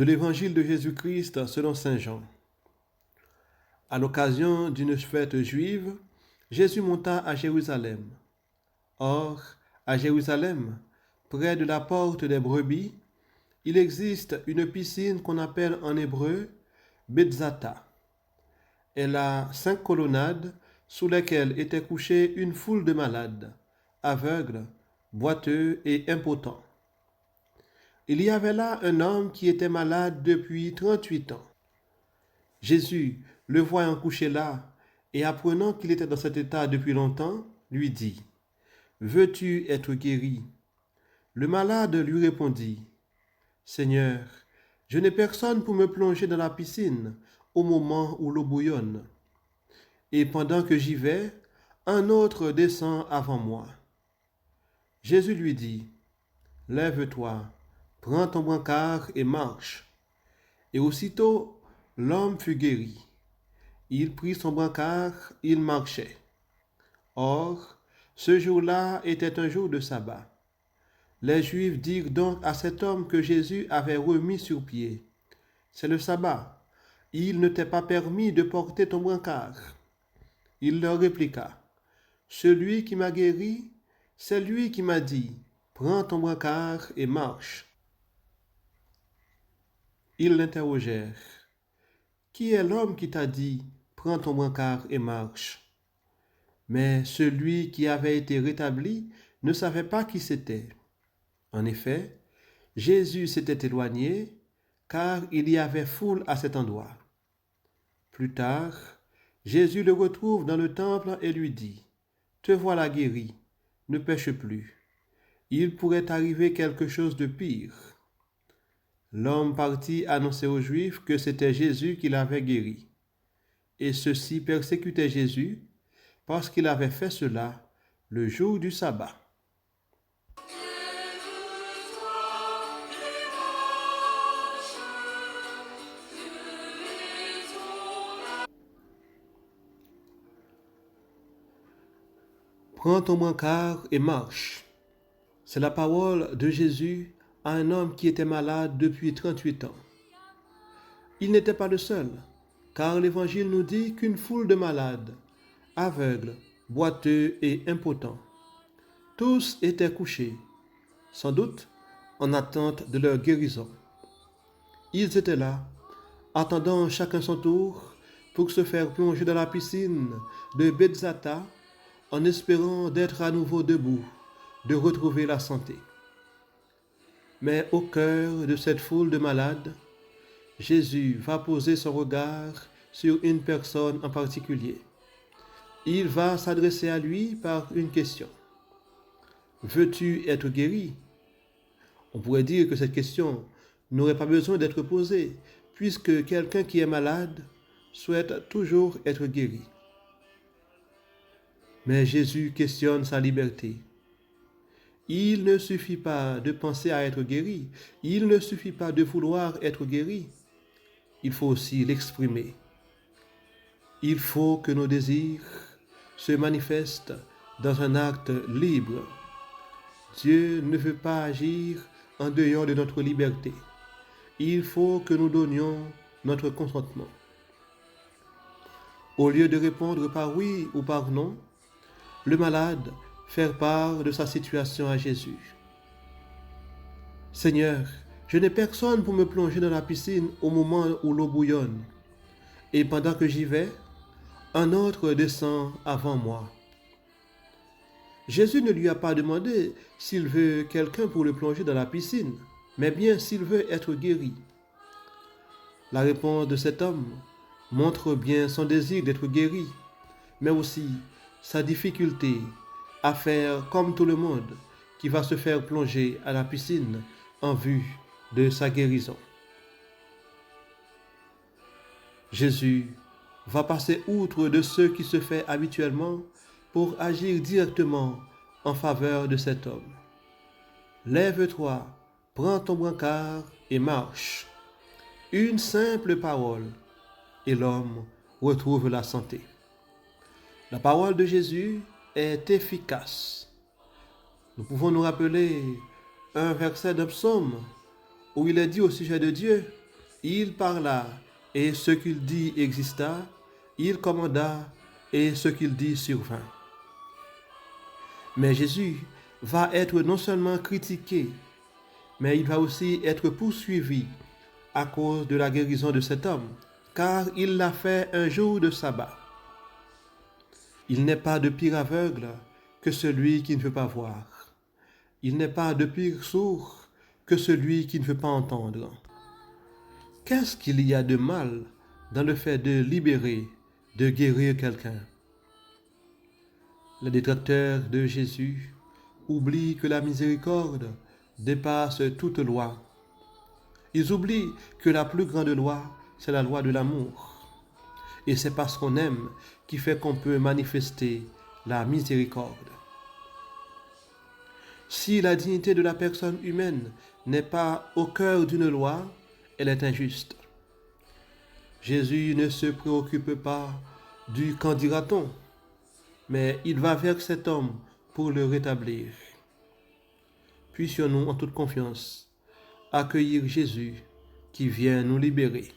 De l'Évangile de Jésus-Christ selon Saint Jean. À l'occasion d'une fête juive, Jésus monta à Jérusalem. Or, à Jérusalem, près de la porte des brebis, il existe une piscine qu'on appelle en hébreu Betzata. Elle a 5 colonnades sous lesquelles était couchée une foule de malades, aveugles, boiteux et impotents. Il y avait là un homme qui était malade depuis 38 ans. Jésus, le voyant couché là, et apprenant qu'il était dans cet état depuis longtemps, lui dit, « Veux-tu être guéri ?» Le malade lui répondit, « Seigneur, je n'ai personne pour me plonger dans la piscine au moment où l'eau bouillonne. Et pendant que j'y vais, un autre descend avant moi. » Jésus lui dit, « Lève-toi, prends ton brancard et marche. » Et aussitôt, l'homme fut guéri. Il prit son brancard, il marchait. Or, ce jour-là était un jour de sabbat. Les Juifs dirent donc à cet homme que Jésus avait remis sur pied, « C'est le sabbat. Il ne t'est pas permis de porter ton brancard. » Il leur répliqua, « Celui qui m'a guéri, c'est lui qui m'a dit, « Prends ton brancard et marche. » Ils l'interrogèrent, « Qui est l'homme qui t'a dit, « Prends ton brancard et marche » Mais celui qui avait été rétabli ne savait pas qui c'était. En effet, Jésus s'était éloigné, car il y avait foule à cet endroit. Plus tard, Jésus le retrouve dans le temple et lui dit, « Te voilà guéri, ne pêche plus. Il pourrait arriver quelque chose de pire. » L'homme partit annoncer aux Juifs que c'était Jésus qui l'avait guéri. Et ceux-ci persécutaient Jésus parce qu'il avait fait cela le jour du sabbat. Prends ton brancard et marche. C'est la parole de Jésus à un homme qui était malade depuis 38 ans. Il n'était pas le seul, car l'Évangile nous dit qu'une foule de malades, aveugles, boiteux et impotents, tous étaient couchés, sans doute en attente de leur guérison. Ils étaient là, attendant chacun son tour pour se faire plonger dans la piscine de Betzata en espérant d'être à nouveau debout, de retrouver la santé. Mais au cœur de cette foule de malades, Jésus va poser son regard sur une personne en particulier. Il va s'adresser à lui par une question. « Veux-tu être guéri ?» On pourrait dire que cette question n'aurait pas besoin d'être posée, puisque quelqu'un qui est malade souhaite toujours être guéri. Mais Jésus questionne sa liberté. Il ne suffit pas de penser à être guéri, il ne suffit pas de vouloir être guéri, il faut aussi l'exprimer. Il faut que nos désirs se manifestent dans un acte libre. Dieu ne veut pas agir en dehors de notre liberté. Il faut que nous donnions notre consentement. Au lieu de répondre par oui ou par non, le malade fait part de sa situation à Jésus. « Seigneur, je n'ai personne pour me plonger dans la piscine au moment où l'eau bouillonne, et pendant que j'y vais, un autre descend avant moi. » Jésus ne lui a pas demandé s'il veut quelqu'un pour le plonger dans la piscine, mais bien s'il veut être guéri. La réponse de cet homme montre bien son désir d'être guéri, mais aussi sa difficulté à faire comme tout le monde qui va se faire plonger à la piscine en vue de sa guérison. Jésus va passer outre de ce qui se fait habituellement pour agir directement en faveur de cet homme. « Lève-toi, prends ton brancard et marche. » Une simple parole, et l'homme retrouve la santé. La parole de Jésus est efficace. Nous pouvons nous rappeler un verset d'un psaume où il est dit au sujet de Dieu Il parla, et ce qu'il dit exista. Il commanda, et ce qu'il dit survint. Mais Jésus va être non seulement critiqué, mais il va aussi être poursuivi à cause de la guérison de cet homme, car il l'a fait un jour de sabbat. Il n'est pas de pire aveugle que celui qui ne veut pas voir. Il n'est pas de pire sourd que celui qui ne veut pas entendre. Qu'est-ce qu'il y a de mal dans le fait de libérer, de guérir quelqu'un? Les détracteurs de Jésus oublient que la miséricorde dépasse toute loi. Ils oublient que la plus grande loi, c'est la loi de l'amour. Et c'est parce qu'on aime qui fait qu'on peut manifester la miséricorde. Si la dignité de la personne humaine n'est pas au cœur d'une loi, elle est injuste. Jésus ne se préoccupe pas du qu'en dira-t-on, mais il va vers cet homme pour le rétablir. Puissions-nous en toute confiance accueillir Jésus qui vient nous libérer.